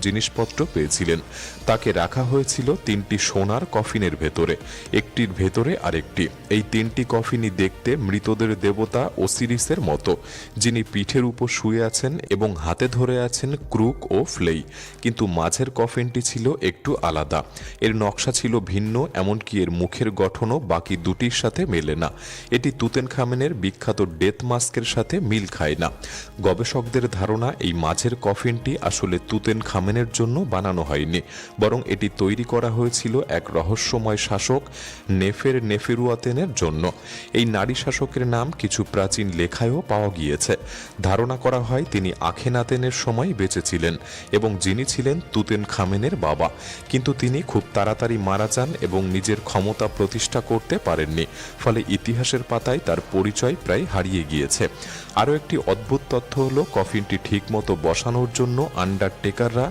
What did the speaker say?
জিনিসপত্র পেয়েছিলেন। তাকে রাখা হয়েছিল 3টি সোনার কফিনের ভেতরে, একটির ভেতরে আরেকটি। এই 3টি কফিনই দেখতে মৃতদের দেবতা ওসিরিসের মতো, যিনি পিঠের উপর শুয়ে আছেন এবং হাতে ধরে আছেন ক্রুক ও ফ্লেই। কিন্তু মাঝের কফিনটি ছিল একটু আলাদা। এর নকশা ছিল ভিন্ন, এমনকি এর মুখের গঠনও বাকি দুটির সাথে মেলে না। এটি তুতেনখামেনের বিখ্যাত ডেথ মাস্কের সাথে মিল খায় না। গবেষকদের ধারণা এই মাঝের কফিনটি আসলে তুতেনখামেনের জন্য বানানো হয়নি, বরং এটি তৈরি করা হয়েছিল এক রহস্যময় শাসক নেফেরুয়াতেনের জন্য। এই নারী শাসকের নাম কিছু প্রাচীন লেখায়ও পাওয়া গিয়েছে। ধারণা করা হয় তিনি আখেনাতেনের সময় বেঁচে ছিলেন এবং যিনি ছিলেন তুতেনখামেনের বাবা। কিন্তু তিনি খুব তাড়াতাড়ি মারা যান এবং নিজের ক্ষমতা প্রতিষ্ঠা করতে পারেননি, ফলে ইতিহাসের পাতায় তার পরিচয় প্রায় হারিয়ে গিয়েছে। আরও একটি অদ্ভুত তথ্য হলো, কফিনটি ঠিকমতো বসানোর জন্য আন্ডারটেকাররা